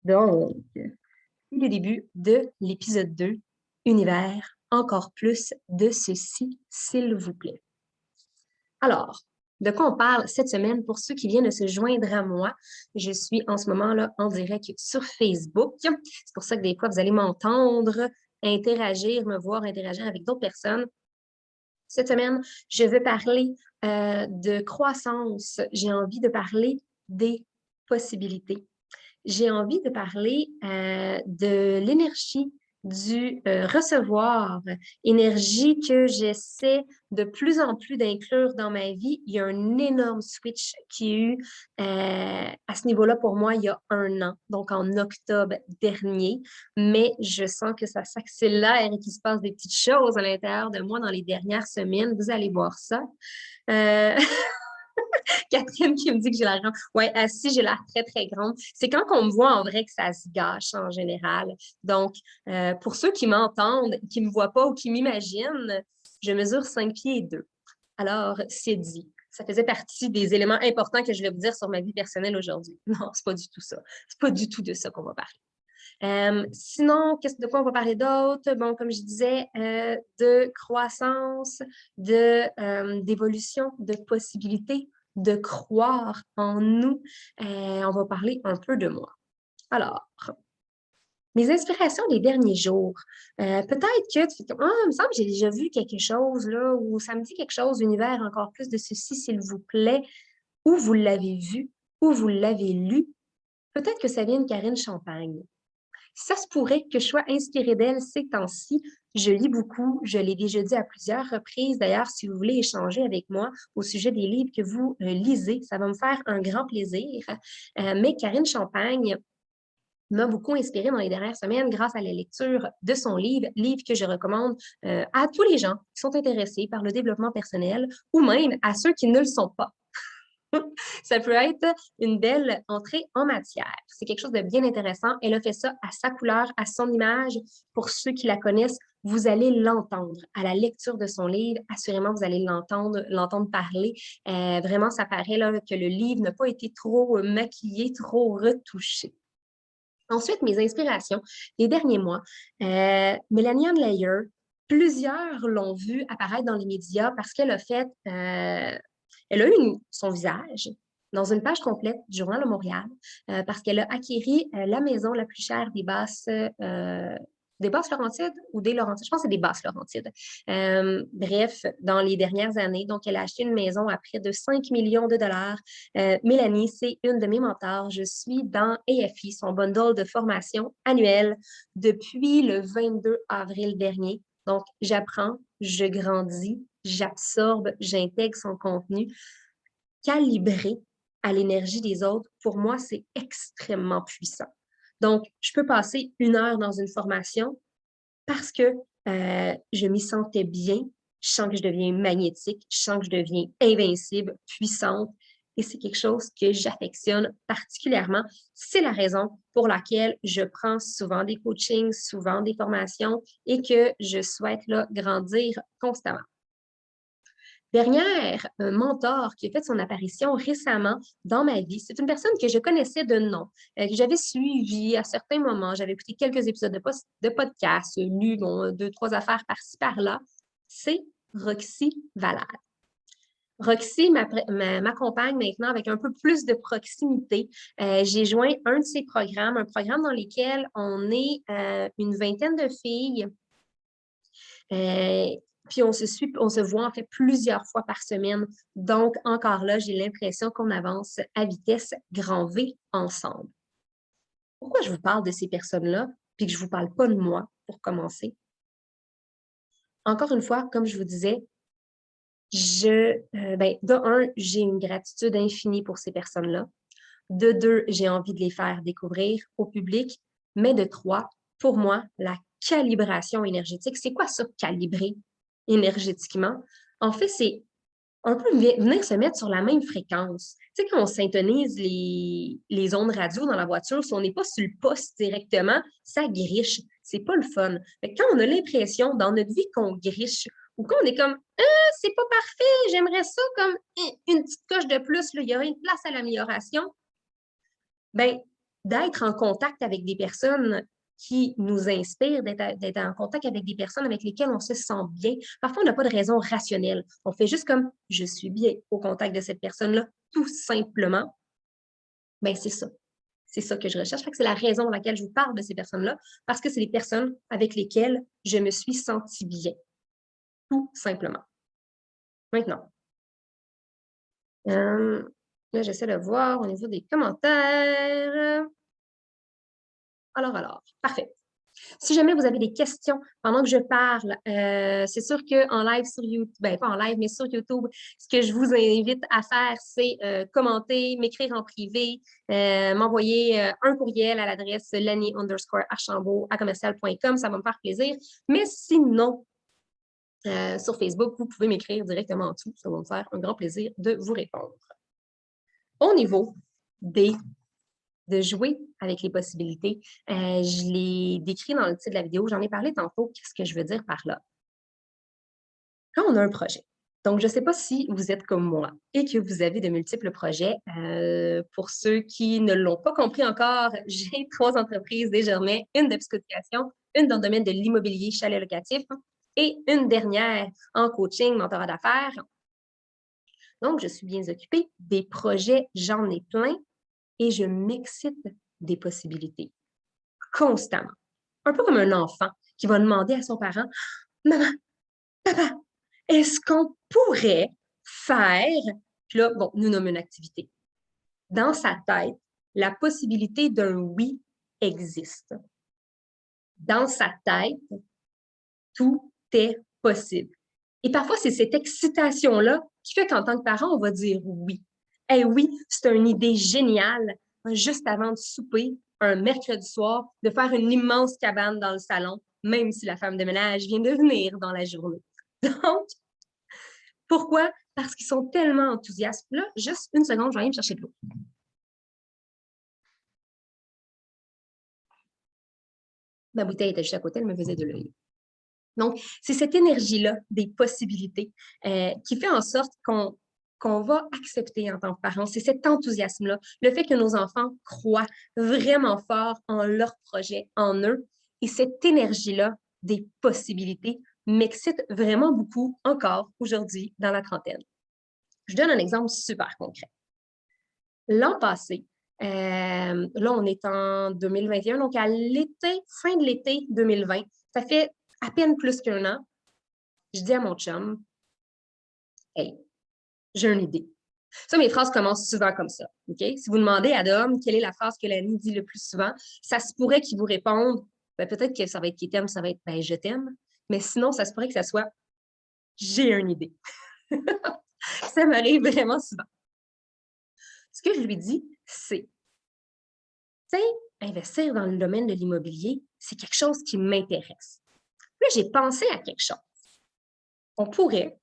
Donc, c'est le début de l'épisode 2, Univers, encore plus de ceci, s'il vous plaît. Alors, de quoi on parle cette semaine pour ceux qui viennent de se joindre à moi? Je suis en ce moment là en direct sur Facebook. C'est pour ça que des fois, vous allez m'entendre interagir, me voir interagir avec d'autres personnes. Cette semaine, je veux parler de croissance. J'ai envie de parler des possibilités. J'ai envie de parler de l'énergie du recevoir, énergie que j'essaie de plus en plus d'inclure dans ma vie. Il y a un énorme switch qui a eu à ce niveau-là pour moi il y a 1 an, donc en octobre dernier, mais je sens que ça s'accélère et qu'il se passe des petites choses à l'intérieur de moi dans les dernières semaines. Vous allez voir ça. Euh... Catherine qui me dit que j'ai la grande. Ouais, si j'ai l'air très, très grande. C'est quand on me voit en vrai que ça se gâche en général. Donc, pour ceux qui m'entendent, qui ne me voient pas ou qui m'imaginent, je mesure 5 pieds et 2. Alors, c'est dit. Ça faisait partie des éléments importants que je vais vous dire sur ma vie personnelle aujourd'hui. Non, c'est pas du tout ça. C'est pas du tout de ça qu'on va parler. Sinon, de quoi on va parler d'autre? Bon, comme je disais, de croissance, d'évolution, de possibilités, de croire en nous. On va parler un peu de moi. Alors, mes inspirations des derniers jours. Peut-être que tu fais comme, il me semble que j'ai déjà vu quelque chose là, ou ça me dit quelque chose, univers, encore plus de ceci, s'il vous plaît, ou vous l'avez vu, ou vous l'avez lu. Peut-être que ça vient de Karine Champagne. Ça se pourrait que je sois inspirée d'elle ces temps-ci. Je lis beaucoup, je l'ai déjà dit à plusieurs reprises. D'ailleurs, si vous voulez échanger avec moi au sujet des livres que vous lisez, ça va me faire un grand plaisir. Mais Karine Champagne m'a beaucoup inspirée dans les dernières semaines grâce à la lecture de son livre que je recommande à tous les gens qui sont intéressés par le développement personnel ou même à ceux qui ne le sont pas. Ça peut être une belle entrée en matière. C'est quelque chose de bien intéressant. Elle a fait ça à sa couleur, à son image. Pour ceux qui la connaissent, vous allez l'entendre. À la lecture de son livre, assurément, vous allez l'entendre parler. Vraiment, ça paraît là, que le livre n'a pas été trop maquillé, trop retouché. Ensuite, mes inspirations des derniers mois. Mélanie Ann Layer, plusieurs l'ont vue apparaître dans les médias parce qu'elle a fait elle a eu son visage dans une page complète du Journal de Montréal parce qu'elle a acquéri la maison la plus chère des Basses Laurentides ou des Laurentides. Je pense que c'est des Basses Laurentides. Bref, dans les dernières années, donc elle a acheté une maison à près de 5 millions de dollars. Mélanie, c'est une de mes mentors. Je suis dans AFI, son bundle de formation annuelle depuis le 22 avril dernier. Donc, j'apprends, je grandis, j'absorbe, j'intègre son contenu. Calibré à l'énergie des autres, pour moi, c'est extrêmement puissant. Donc, je peux passer 1 heure dans une formation parce que je m'y sentais bien. Je sens que je deviens magnétique, je sens que je deviens invincible, puissante. Et c'est quelque chose que j'affectionne particulièrement. C'est la raison pour laquelle je prends souvent des coachings, souvent des formations et que je souhaite là, grandir constamment. Dernière mentor qui a fait son apparition récemment dans ma vie, c'est une personne que je connaissais de nom, que j'avais suivi à certains moments. J'avais écouté quelques épisodes de podcast, lu bon, 2, 3 affaires par-ci, par-là. C'est Roxy Valade. Roxy m'accompagne maintenant avec un peu plus de proximité. J'ai joint un de ses programmes, un programme dans lequel on est une vingtaine de filles. Puis on se voit en fait plusieurs fois par semaine. Donc, encore là, j'ai l'impression qu'on avance à vitesse grand V ensemble. Pourquoi je vous parle de ces personnes-là, puis que je ne vous parle pas de moi pour commencer? Encore une fois, comme je vous disais, de un, j'ai une gratitude infinie pour ces personnes-là. De deux, j'ai envie de les faire découvrir au public. Mais de trois, pour moi, la calibration énergétique, c'est quoi ça, calibrer énergétiquement? En fait, c'est un peu venir se mettre sur la même fréquence. Tu sais, quand on syntonise les ondes radio dans la voiture, si on n'est pas sur le poste directement, ça griche. C'est pas le fun. Mais quand on a l'impression dans notre vie qu'on griche ou qu'on est comme c'est pas parfait, j'aimerais ça comme une petite coche de plus, là, il y aurait une place à l'amélioration, ben d'être en contact avec des personnes qui nous inspirent, d'être en contact avec des personnes avec lesquelles on se sent bien. Parfois, on n'a pas de raison rationnelle. On fait juste comme je suis bien au contact de cette personne-là, tout simplement. Bien, c'est ça. C'est ça que je recherche. Fait que c'est la raison pour laquelle je vous parle de ces personnes-là, parce que c'est les personnes avec lesquelles je me suis sentie bien, tout simplement. Maintenant, là, j'essaie de voir au niveau des commentaires. Alors, parfait. Si jamais vous avez des questions pendant que je parle, c'est sûr qu'en live sur YouTube, ben pas en live, mais sur YouTube, ce que je vous invite à faire, c'est commenter, m'écrire en privé, m'envoyer un courriel à l'adresse lani_archambault@commercial.com, ça va me faire plaisir. Mais sinon, sur Facebook, vous pouvez m'écrire directement en dessous, ça va me faire un grand plaisir de vous répondre. Au niveau de jouer avec les possibilités. Je l'ai décrit dans le titre de la vidéo, j'en ai parlé tantôt. Qu'est-ce que je veux dire par là? Quand on a un projet, donc je ne sais pas si vous êtes comme moi et que vous avez de multiples projets. Pour ceux qui ne l'ont pas compris encore, j'ai 3 entreprises désormais, une de psychoéducation, une dans le domaine de l'immobilier, chalet locatif, et une dernière en coaching, mentorat d'affaires. Donc, je suis bien occupée. Des projets, j'en ai plein. Et je m'excite des possibilités constamment. Un peu comme un enfant qui va demander à son parent, maman, papa, est-ce qu'on pourrait faire, puis là, bon, nous nommons une activité. Dans sa tête, la possibilité d'un oui existe. Dans sa tête, tout est possible. Et parfois, c'est cette excitation-là qui fait qu'en tant que parent, on va dire oui. Eh oui, c'est une idée géniale, juste avant de souper, un mercredi soir, de faire une immense cabane dans le salon, même si la femme de ménage vient de venir dans la journée. Donc, pourquoi? Parce qu'ils sont tellement enthousiastes. Là, juste une seconde, je vais aller me chercher de l'eau. Ma bouteille était juste à côté, elle me faisait de l'œil. Donc, c'est cette énergie-là des possibilités qui fait en sorte qu'on va accepter en tant que parents. C'est cet enthousiasme-là, le fait que nos enfants croient vraiment fort en leur projet, en eux. Et cette énergie-là des possibilités m'excite vraiment beaucoup encore aujourd'hui dans la trentaine. Je donne un exemple super concret. L'an passé, là, on est en 2021, donc à l'été, fin de l'été 2020, ça fait à peine plus qu'un an, je dis à mon chum, hey, j'ai une idée. Ça, mes phrases commencent souvent comme ça. OK? Si vous demandez à Dom quelle est la phrase que Lani dit le plus souvent, ça se pourrait qu'il vous réponde, ben, peut-être que ça va être qu'il t'aime, ça va être ben, je t'aime. Mais sinon, ça se pourrait que ça soit j'ai une idée. Ça m'arrive vraiment souvent. Ce que je lui dis, c'est, tu sais, investir dans le domaine de l'immobilier, c'est quelque chose qui m'intéresse. Là, j'ai pensé à quelque chose. On pourrait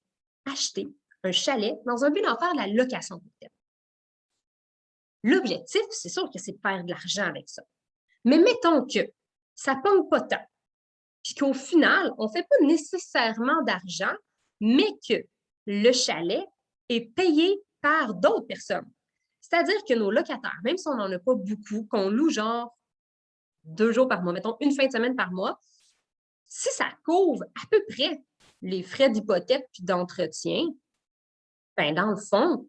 acheter un chalet dans un but d'en faire de la location d'hôtel. L'objectif, c'est sûr que c'est de faire de l'argent avec ça. Mais mettons que ça ne pomme pas tant, puis qu'au final, on ne fait pas nécessairement d'argent, mais que le chalet est payé par d'autres personnes. C'est-à-dire que nos locataires, même si on n'en a pas beaucoup, qu'on loue genre 2 jours par mois, mettons une fin de semaine par mois, si ça couvre à peu près les frais d'hypothèque puis d'entretien, ben dans le fond,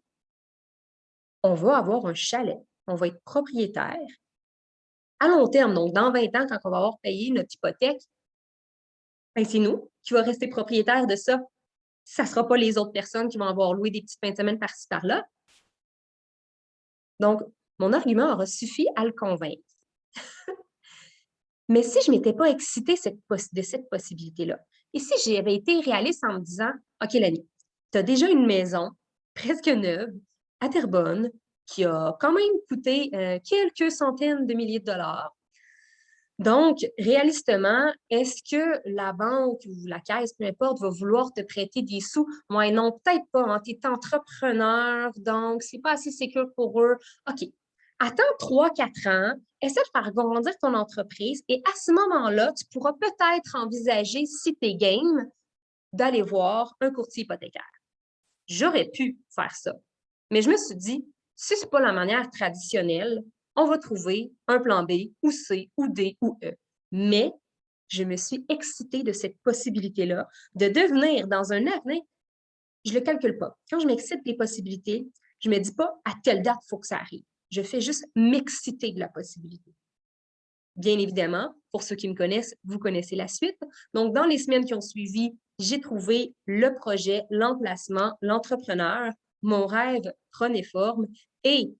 on va avoir un chalet, on va être propriétaire. À long terme, donc dans 20 ans, quand on va avoir payé notre hypothèque, ben c'est nous qui va rester propriétaire de ça. Ça ne sera pas les autres personnes qui vont avoir loué des petites fins de semaine par-ci par-là. Donc, mon argument aura suffi à le convaincre. Mais si je ne m'étais pas excitée de cette possibilité-là, et si j'avais été réaliste en me disant, OK, Lani, tu as déjà une maison presque neuve à Terrebonne qui a quand même coûté quelques centaines de milliers de dollars. Donc, réalistement, est-ce que la banque ou la caisse, peu importe, va vouloir te prêter des sous? Moi, non, peut-être pas. Hein. Tu es entrepreneur, donc c'est pas assez sécure pour eux. OK. Attends 3-4 ans, essaie de faire grandir ton entreprise et à ce moment-là, tu pourras peut-être envisager, si tu es game, d'aller voir un courtier hypothécaire. J'aurais pu faire ça. Mais je me suis dit, si ce n'est pas la manière traditionnelle, on va trouver un plan B ou C ou D ou E. Mais je me suis excitée de cette possibilité-là de devenir dans un avenir, je ne le calcule pas. Quand je m'excite des possibilités, je ne me dis pas à telle date il faut que ça arrive. Je fais juste m'exciter de la possibilité. Bien évidemment, pour ceux qui me connaissent, vous connaissez la suite. Donc, dans les semaines qui ont suivi, j'ai trouvé le projet, l'emplacement, l'entrepreneur. Mon rêve prenait forme et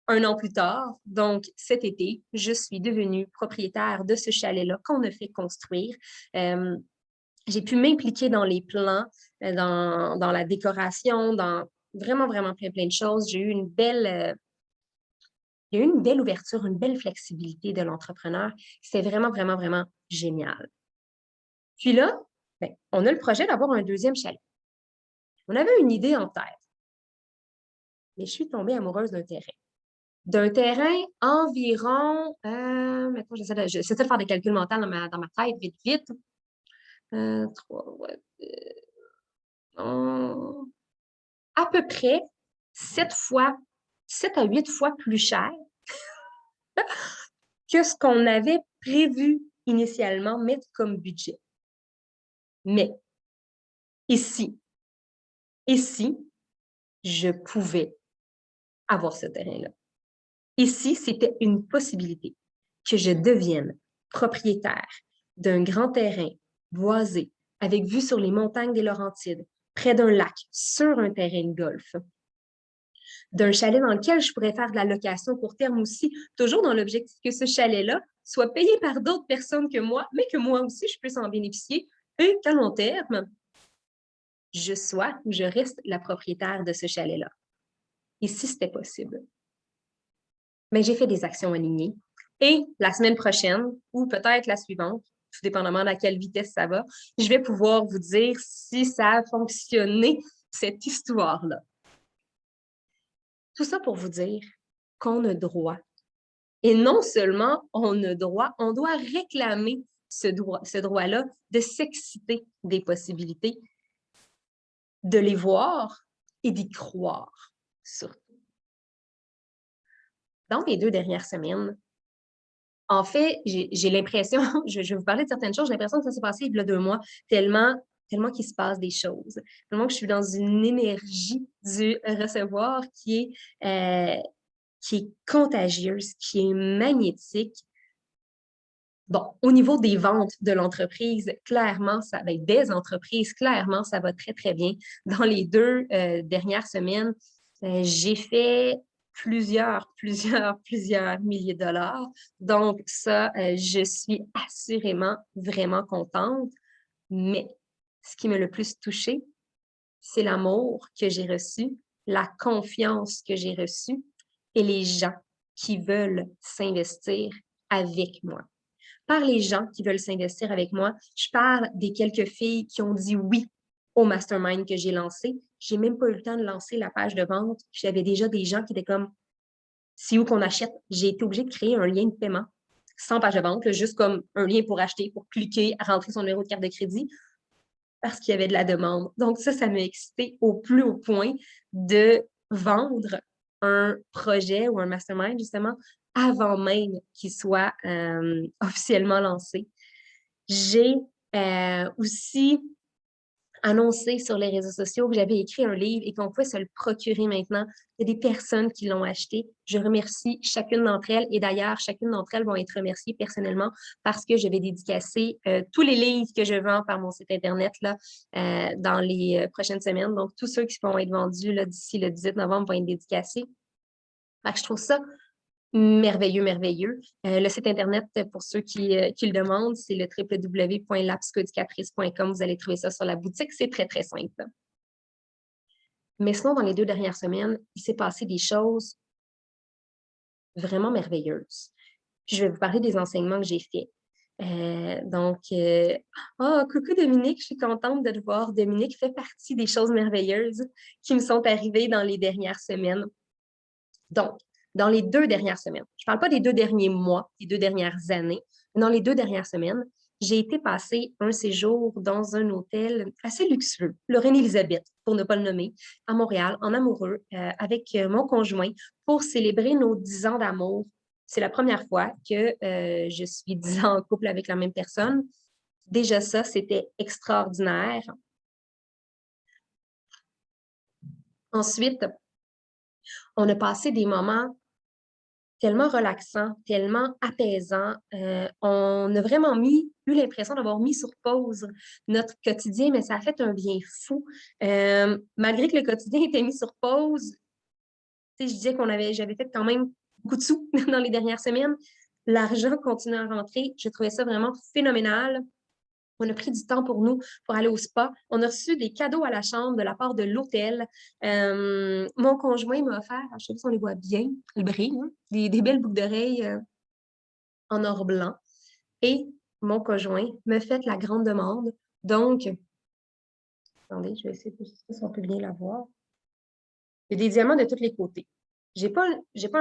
un an plus tard, donc cet été, je suis devenue propriétaire de ce chalet-là qu'on a fait construire. J'ai pu m'impliquer dans les plans, dans la décoration, dans vraiment, vraiment plein de choses. Il y a eu une belle ouverture, une belle flexibilité de l'entrepreneur. C'était vraiment, vraiment, vraiment génial. Puis là, ben, on a le projet d'avoir un deuxième chalet. On avait une idée en tête, mais je suis tombée amoureuse d'un terrain. D'un terrain environ, maintenant j'essaie de faire des calculs mentaux dans ma tête, vite, vite. 3, ouais, à peu près 7 à 8 fois plus cher que ce qu'on avait prévu initialement mettre comme budget. Mais ici, je pouvais avoir ce terrain-là. Ici, c'était une possibilité que je devienne propriétaire d'un grand terrain boisé avec vue sur les montagnes des Laurentides, près d'un lac, sur un terrain de golf, d'un chalet dans lequel je pourrais faire de la location court terme aussi, toujours dans l'objectif que ce chalet-là soit payé par d'autres personnes que moi, mais que moi aussi, je puisse en bénéficier et qu'à long terme, je sois ou je reste la propriétaire de ce chalet-là. Et si c'était possible? Mais j'ai fait des actions alignées. Et la semaine prochaine, ou peut-être la suivante, tout dépendamment à quelle vitesse ça va, je vais pouvoir vous dire si ça a fonctionné, cette histoire-là. Tout ça pour vous dire qu'on a droit. Et non seulement on a droit, on doit réclamer ce droit-là de s'exciter des possibilités, de les voir et d'y croire, surtout. Dans les 2 dernières semaines, en fait, j'ai l'impression, je vais vous parler de certaines choses, j'ai l'impression que ça s'est passé il y a 2 mois, tellement qu'il se passe des choses, tellement que je suis dans une énergie du recevoir qui est contagieuse, qui est magnétique. Bon, au niveau des ventes de l'entreprise, clairement, des entreprises, clairement, ça va très, très bien. Dans les 2 dernières semaines, j'ai fait plusieurs milliers de dollars. Donc, ça, je suis assurément vraiment contente. Mais ce qui m'a le plus touchée, c'est l'amour que j'ai reçu, la confiance que j'ai reçue et les gens qui veulent s'investir avec moi. Par les gens qui veulent s'investir avec moi, je parle des quelques filles qui ont dit oui au mastermind que j'ai lancé. J'ai même pas eu le temps de lancer la page de vente. J'avais déjà des gens qui étaient comme, c'est où qu'on achète? J'ai été obligée de créer un lien de paiement sans page de vente, juste comme un lien pour acheter, pour cliquer, rentrer son numéro de carte de crédit parce qu'il y avait de la demande. Donc ça m'a excitée au plus haut point de vendre un projet ou un mastermind, justement, avant même qu'il soit officiellement lancé. J'ai aussi annoncé sur les réseaux sociaux que j'avais écrit un livre et qu'on pouvait se le procurer maintenant. Il y a des personnes qui l'ont acheté. Je remercie chacune d'entre elles et d'ailleurs, chacune d'entre elles vont être remerciées personnellement parce que je vais dédicacer tous les livres que je vends par mon site Internet là, dans les prochaines semaines. Donc, tous ceux qui vont être vendus d'ici le 18 novembre vont être dédicacés. Je trouve ça merveilleux, merveilleux. Le site Internet, pour ceux qui le demandent, c'est le www.lapscoéducatrice.com. Vous allez trouver ça sur la boutique. C'est très, très simple. Mais sinon, dans les 2 dernières semaines, il s'est passé des choses vraiment merveilleuses. Puis je vais vous parler des enseignements que j'ai faits. Coucou Dominique, je suis contente de te voir. Dominique fait partie des choses merveilleuses qui me sont arrivées dans les dernières semaines. Donc, dans les 2 dernières semaines, je ne parle pas des 2 derniers mois, des 2 dernières années, mais dans les 2 dernières semaines, j'ai été passer un séjour dans un hôtel assez luxueux, le Reine-Élisabeth, pour ne pas le nommer, à Montréal, en amoureux, avec mon conjoint, pour célébrer nos 10 ans d'amour. C'est la première fois que je suis 10 ans en couple avec la même personne. Déjà ça, c'était extraordinaire. Ensuite, on a passé des moments tellement relaxants, tellement apaisants. On a vraiment eu l'impression d'avoir mis sur pause notre quotidien, mais ça a fait un bien fou. Malgré que le quotidien était mis sur pause, je disais j'avais fait quand même beaucoup de sous dans les dernières semaines. L'argent continue à rentrer. Je trouvais ça vraiment phénoménal. On a pris du temps pour nous, pour aller au spa. On a reçu des cadeaux à la chambre de la part de l'hôtel. Mon conjoint m'a offert, je ne sais pas si on les voit bien, le brille, hein, des belles boucles d'oreilles en or blanc. Et mon conjoint me fait la grande demande. Donc, attendez, je vais essayer de si on peut bien la voir. Il y a des diamants de tous les côtés. J'ai pas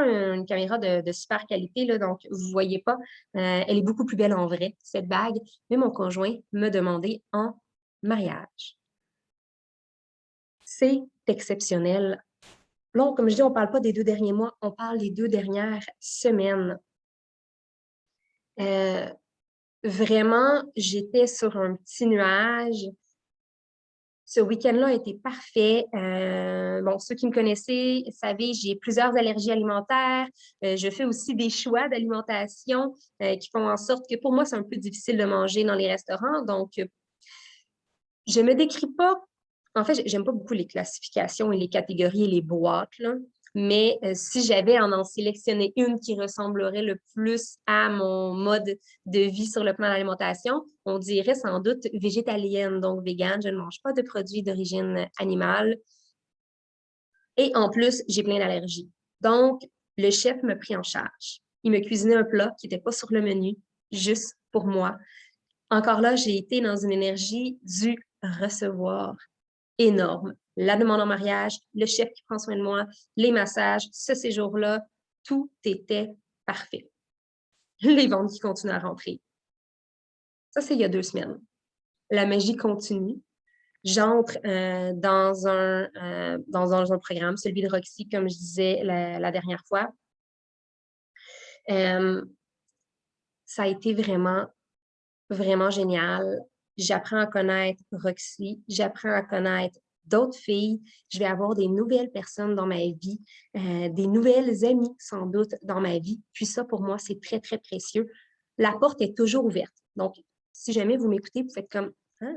une caméra de super qualité, là, donc vous ne voyez pas. Elle est beaucoup plus belle en vrai, cette bague. Mais mon conjoint m'a demandé en mariage. C'est exceptionnel. Là, comme je dis, on ne parle pas des 2 derniers mois, on parle des 2 dernières semaines. Vraiment, j'étais sur un petit nuage. Ce week-end-là a été parfait. Bon, ceux qui me connaissaient savez, j'ai plusieurs allergies alimentaires. Je fais aussi des choix d'alimentation qui font en sorte que pour moi, c'est un peu difficile de manger dans les restaurants. Donc, je me décris pas. En fait, j'aime pas beaucoup les classifications et les catégories et les boîtes, là. Mais si j'avais à en sélectionner une qui ressemblerait le plus à mon mode de vie sur le plan de l'alimentation, on dirait sans doute végétalienne, donc végane. Je ne mange pas de produits d'origine animale. Et en plus, j'ai plein d'allergies. Donc, le chef m'a pris en charge. Il me cuisinait un plat qui n'était pas sur le menu, juste pour moi. Encore là, j'ai été dans une énergie du recevoir énorme. La demande en mariage, le chef qui prend soin de moi, les massages, ce séjour-là, tout était parfait. Les ventes qui continuent à rentrer. Ça, c'est il y a 2 semaines. La magie continue. J'entre dans un programme, celui de Roxy, comme je disais la dernière fois. Euh, Ça a été vraiment, vraiment génial. J'apprends à connaître Roxy, j'apprends à connaître d'autres filles. Je vais avoir des nouvelles personnes dans ma vie, des nouvelles amies sans doute dans ma vie. Puis ça, pour moi, c'est très, très précieux. La porte est toujours ouverte. Donc, si jamais vous m'écoutez, vous faites comme, ah,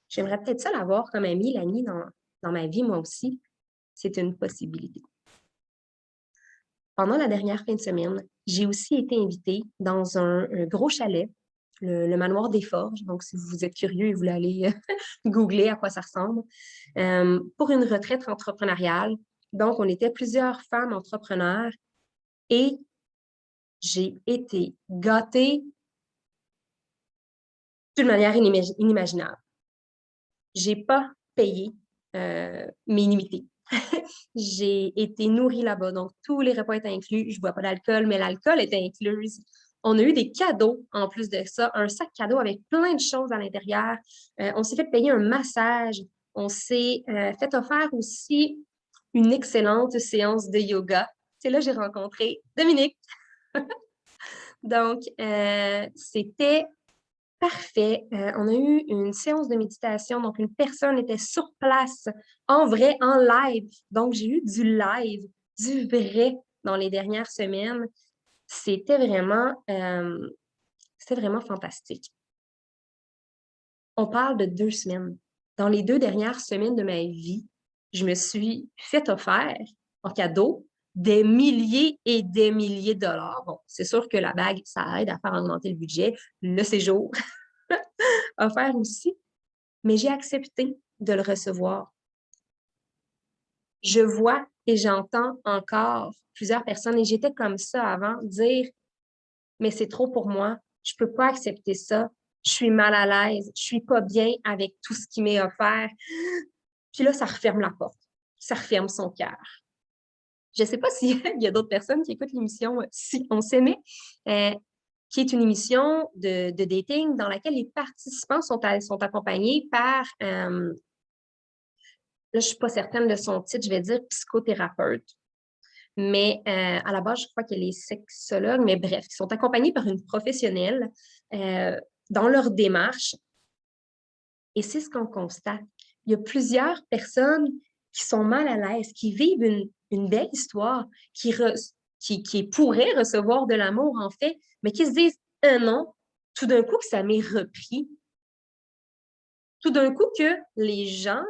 j'aimerais peut-être ça l'avoir comme amie, l'amie dans ma vie, moi aussi. C'est une possibilité. Pendant la dernière fin de semaine, j'ai aussi été invitée dans un gros chalet, le manoir des Forges. Donc, si vous êtes curieux et vous voulez aller googler à quoi ça ressemble, pour une retraite entrepreneuriale. Donc, on était plusieurs femmes entrepreneurs et j'ai été gâtée d'une manière inimaginable. J'ai pas payé mes nuitées. J'ai été nourrie là-bas, donc tous les repas étaient inclus. Je ne bois pas d'alcool, mais l'alcool était inclus. On a eu des cadeaux en plus de ça, un sac cadeau avec plein de choses à l'intérieur. On s'est fait payer un massage. On s'est fait offrir aussi une excellente séance de yoga. C'est là que j'ai rencontré Dominique. Donc, c'était parfait. On a eu une séance de méditation. Donc, une personne était sur place, en vrai, en live. Donc, j'ai eu du live, du vrai dans les dernières semaines. C'était vraiment fantastique. On parle de 2 semaines. Dans les 2 dernières semaines de ma vie, je me suis fait offert en cadeau des milliers et des milliers de dollars. Bon, c'est sûr que la bague, ça aide à faire augmenter le budget. Le séjour, offert aussi, mais j'ai accepté de le recevoir. Je vois et j'entends encore plusieurs personnes, et j'étais comme ça avant, dire « mais c'est trop pour moi, je ne peux pas accepter ça, je suis mal à l'aise, je ne suis pas bien avec tout ce qui m'est offert. » Puis là, ça referme la porte, ça referme son cœur. Je ne sais pas s'il y a d'autres personnes qui écoutent l'émission Si on s'aimait. qui est une émission de dating dans laquelle les participants sont accompagnés par, là, je ne suis pas certaine de son titre, je vais dire psychothérapeute. Mais à la base, je crois qu'elle est sexologue, mais bref, ils sont accompagnés par une professionnelle dans leur démarche. Et c'est ce qu'on constate. Il y a plusieurs personnes qui sont mal à l'aise, qui vivent une belle histoire, qui pourraient recevoir de l'amour, en fait, mais qui se disent un non, tout d'un coup que ça m'est repris. Tout d'un coup que les gens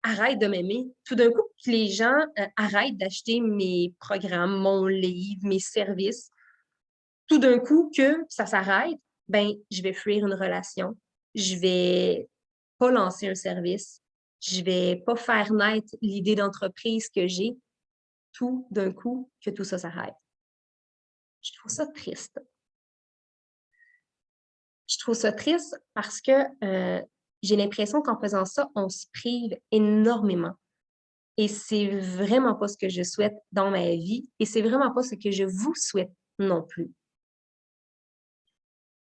arrêtent de m'aimer. Tout d'un coup que les gens arrêtent d'acheter mes programmes, mon livre, mes services. Tout d'un coup que ça s'arrête, ben, je vais fuir une relation. Je vais pas lancer un service. Je vais pas faire naître l'idée d'entreprise que j'ai. Tout d'un coup que tout ça s'arrête. Je trouve ça triste. Je trouve ça triste parce que j'ai l'impression qu'en faisant ça, on se prive énormément. Et c'est vraiment pas ce que je souhaite dans ma vie et c'est vraiment pas ce que je vous souhaite non plus.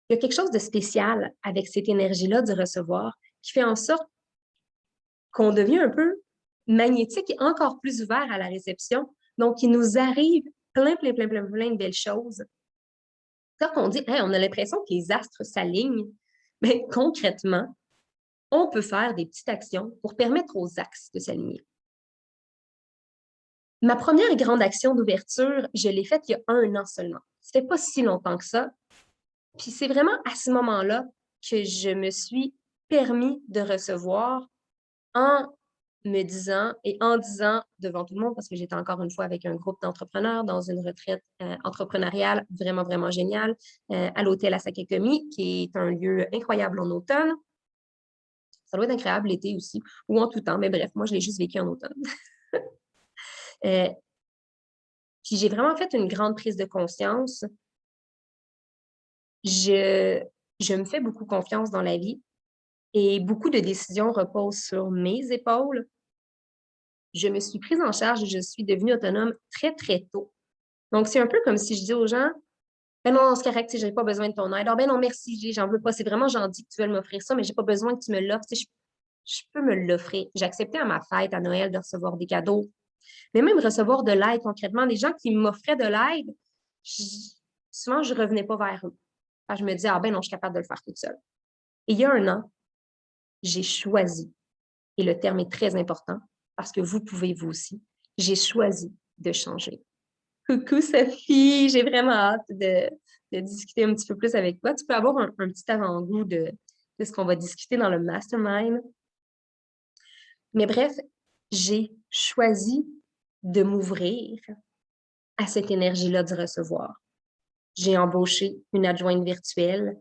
Il y a quelque chose de spécial avec cette énergie-là du recevoir qui fait en sorte qu'on devient un peu magnétique et encore plus ouvert à la réception. Donc, il nous arrive plein de belles choses. Quand on dit, hey, on a l'impression que les astres s'alignent, mais concrètement, on peut faire des petites actions pour permettre aux axes de s'aligner. Ma première grande action d'ouverture, je l'ai faite il y a 1 an seulement. Ça fait pas si longtemps que ça. Puis c'est vraiment à ce moment-là que je me suis permis de recevoir en me disant et en disant devant tout le monde, parce que j'étais encore une fois avec un groupe d'entrepreneurs dans une retraite entrepreneuriale vraiment, vraiment géniale à l'hôtel à Sakekumi, qui est un lieu incroyable en automne. Ça doit être incroyable l'été aussi, ou en tout temps, mais bref, moi, je l'ai juste vécu en automne. Puis j'ai vraiment fait une grande prise de conscience. Je me fais beaucoup confiance dans la vie et beaucoup de décisions reposent sur mes épaules. Je me suis prise en charge et je suis devenue autonome très, très tôt. Donc, c'est un peu comme si je dis aux gens, ben non, c'est correct, je n'ai pas besoin de ton aide. Ah ben non, merci, j'en veux pas. C'est vraiment gentil que tu veuilles m'offrir ça, mais j'ai pas besoin que tu me l'offres. Je peux me l'offrir. J'ai accepté à ma fête, à Noël, de recevoir des cadeaux, mais même recevoir de l'aide concrètement. Des gens qui m'offraient de l'aide, souvent, je ne revenais pas vers eux. Je me disais, ah ben non, je suis capable de le faire toute seule. Et il y a 1 an, j'ai choisi, et le terme est très important, parce que vous pouvez vous aussi, j'ai choisi de changer. Coucou Sophie, j'ai vraiment hâte de discuter un petit peu plus avec toi. Tu peux avoir un petit avant-goût de ce qu'on va discuter dans le mastermind. Mais bref, j'ai choisi de m'ouvrir à cette énergie-là du recevoir. J'ai embauché une adjointe virtuelle.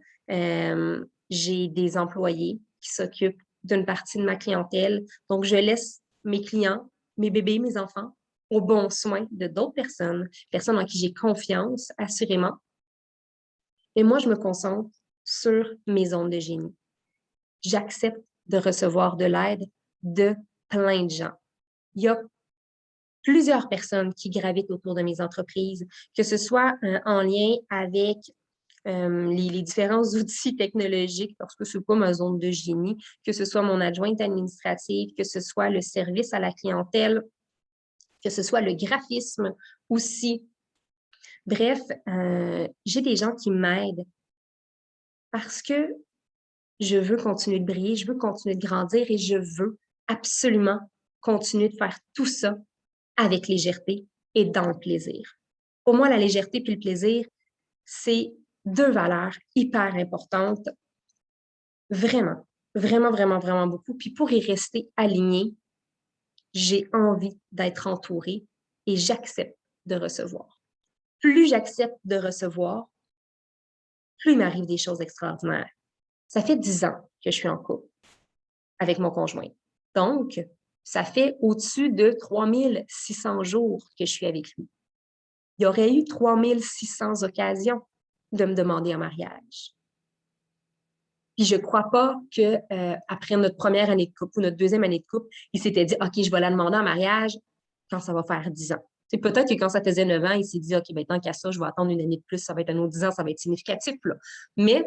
J'ai des employés qui s'occupent d'une partie de ma clientèle. Donc, je laisse mes clients, mes bébés, mes enfants aux bons soins de d'autres personnes en qui j'ai confiance, assurément. Et moi, je me concentre sur mes ondes de génie. J'accepte de recevoir de l'aide de plein de gens. Il y a plusieurs personnes qui gravitent autour de mes entreprises, que ce soit en lien avec les différents outils technologiques, parce que ce n'est pas ma zone de génie, que ce soit mon adjointe administrative, que ce soit le service à la clientèle, que ce soit le graphisme aussi. Bref, j'ai des gens qui m'aident parce que je veux continuer de briller, je veux continuer de grandir et je veux absolument continuer de faire tout ça avec légèreté et dans le plaisir. Pour moi, la légèreté puis le plaisir, c'est 2 valeurs hyper importantes. Vraiment, vraiment, vraiment, vraiment beaucoup. Puis pour y rester alignée, j'ai envie d'être entourée et j'accepte de recevoir. Plus j'accepte de recevoir, plus il m'arrive des choses extraordinaires. Ça fait 10 ans que je suis en couple avec mon conjoint. Donc, ça fait au-dessus de 3600 jours que je suis avec lui. Il y aurait eu 3600 occasions de me demander en mariage. Puis je ne crois pas qu'après notre première année de couple ou notre deuxième année de couple, il s'était dit, OK, je vais la demander en mariage quand ça va faire 10 ans. C'est peut-être que quand ça faisait 9 ans, il s'est dit, OK, ben, tant qu'à ça, je vais attendre une année de plus, ça va être un autre 10 ans, ça va être significatif, là. Mais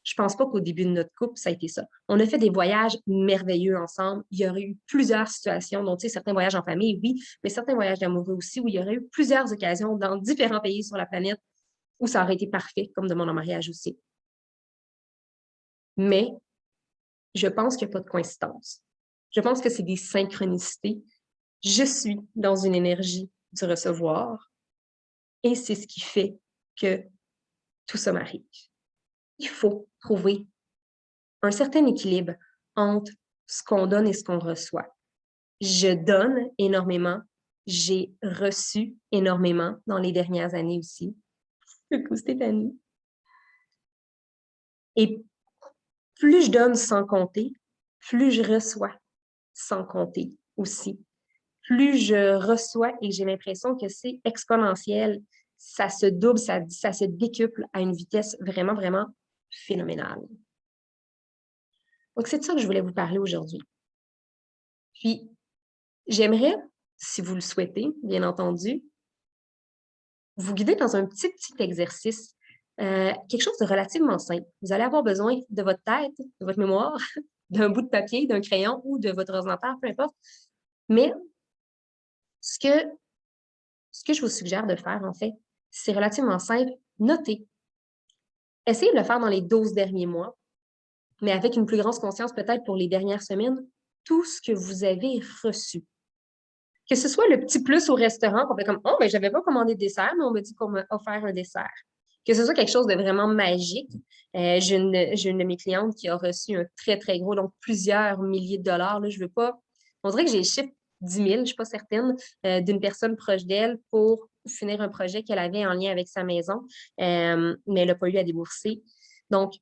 je pense pas qu'au début de notre couple, ça a été ça. On a fait des voyages merveilleux ensemble. Il y aurait eu plusieurs situations, donc, tu sais, certains voyages en famille, oui, mais certains voyages amoureux aussi, où il y aurait eu plusieurs occasions dans différents pays sur la planète où ça aurait été parfait, comme de mon mariage aussi. Mais je pense qu'il n'y a pas de coïncidence. Je pense que c'est des synchronicités. Je suis dans une énergie du recevoir et c'est ce qui fait que tout ça m'arrive. Il faut trouver un certain équilibre entre ce qu'on donne et ce qu'on reçoit. Je donne énormément. J'ai reçu énormément dans les dernières années aussi. Coucou Stéphanie. Et plus je donne sans compter, plus je reçois sans compter aussi. Plus je reçois et j'ai l'impression que c'est exponentiel, ça se double, ça se décuple à une vitesse vraiment, vraiment phénoménale. Donc, c'est de ça que je voulais vous parler aujourd'hui. Puis, j'aimerais, si vous le souhaitez, bien entendu, vous guider dans un petit exercice, quelque chose de relativement simple. Vous allez avoir besoin de votre tête, de votre mémoire, d'un bout de papier, d'un crayon ou de votre ordinateur, peu importe. Mais ce que je vous suggère de faire, en fait, c'est relativement simple. Notez. Essayez de le faire dans les 12 derniers mois, mais avec une plus grande conscience peut-être pour les dernières semaines, tout ce que vous avez reçu. Que ce soit le petit plus au restaurant, qu'on fait comme, oh, ben, j'avais pas commandé de dessert, mais on m'a dit qu'on m'a offert un dessert. Que ce soit quelque chose de vraiment magique. J'ai une de mes clientes qui a reçu un très, très gros, donc plusieurs milliers de dollars. Là, je veux pas, on dirait que j'ai les chiffres 10 000, je ne suis pas certaine, d'une personne proche d'elle pour finir un projet qu'elle avait en lien avec sa maison, mais elle n'a pas eu à débourser. Donc,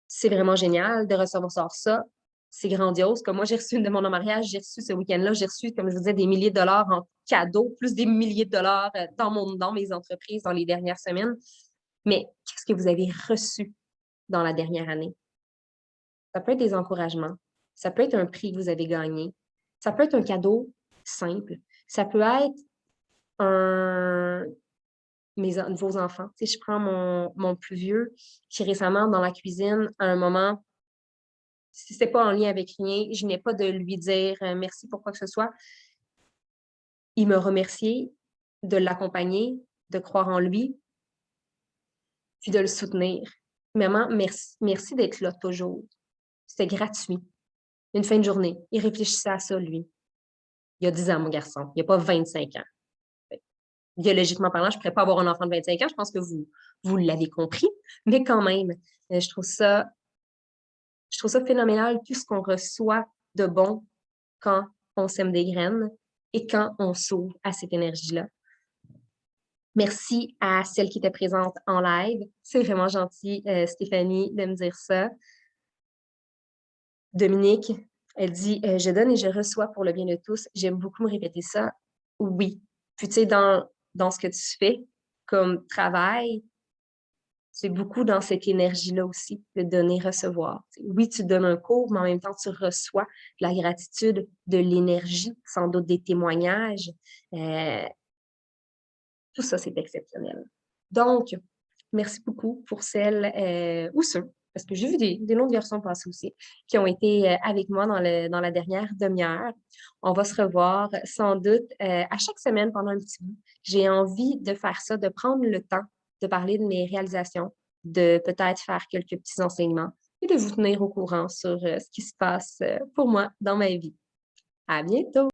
c'est vraiment génial de recevoir ça. C'est grandiose. Comme moi, j'ai reçu une demande en mariage, j'ai reçu ce week-end-là, j'ai reçu, comme je vous disais, des milliers de dollars en cadeaux, plus des milliers de dollars dans mes entreprises dans les dernières semaines. Mais qu'est-ce que vous avez reçu dans la dernière année? Ça peut être des encouragements. Ça peut être un prix que vous avez gagné. Ça peut être un cadeau simple. Ça peut être vos enfants. Tu sais, je prends mon plus vieux qui récemment, dans la cuisine, à un moment, si ce n'est pas en lien avec rien, je n'ai pas de lui dire merci pour quoi que ce soit. Il me remercier de l'accompagner, de croire en lui, puis de le soutenir. Maman, merci d'être là toujours. C'était gratuit. Une fin de journée. Il réfléchissait à ça, lui. Il y a 10 ans, mon garçon. Il n'y a pas 25 ans. Biologiquement parlant, je ne pourrais pas avoir un enfant de 25 ans. Je pense que vous l'avez compris. Mais quand même, je trouve ça phénoménal, tout ce qu'on reçoit de bon quand on sème des graines et quand on s'ouvre à cette énergie-là. Merci à celle qui était présente en live. C'est vraiment gentil, Stéphanie, de me dire ça. Dominique, elle dit je donne et je reçois pour le bien de tous. J'aime beaucoup me répéter ça. Oui. Puis, tu sais, dans ce que tu fais comme travail, c'est beaucoup dans cette énergie-là aussi, de donner, recevoir. Oui, tu donnes un cours, mais en même temps, tu reçois de la gratitude, de l'énergie, sans doute des témoignages. Tout ça, c'est exceptionnel. Donc, merci beaucoup pour celles ou ceux, parce que j'ai vu des longues garçons passer aussi, qui ont été avec moi dans la dernière demi-heure. On va se revoir sans doute à chaque semaine pendant un petit bout. J'ai envie de faire ça, de prendre le temps de parler de mes réalisations, de peut-être faire quelques petits enseignements et de vous tenir au courant sur ce qui se passe pour moi dans ma vie. À bientôt!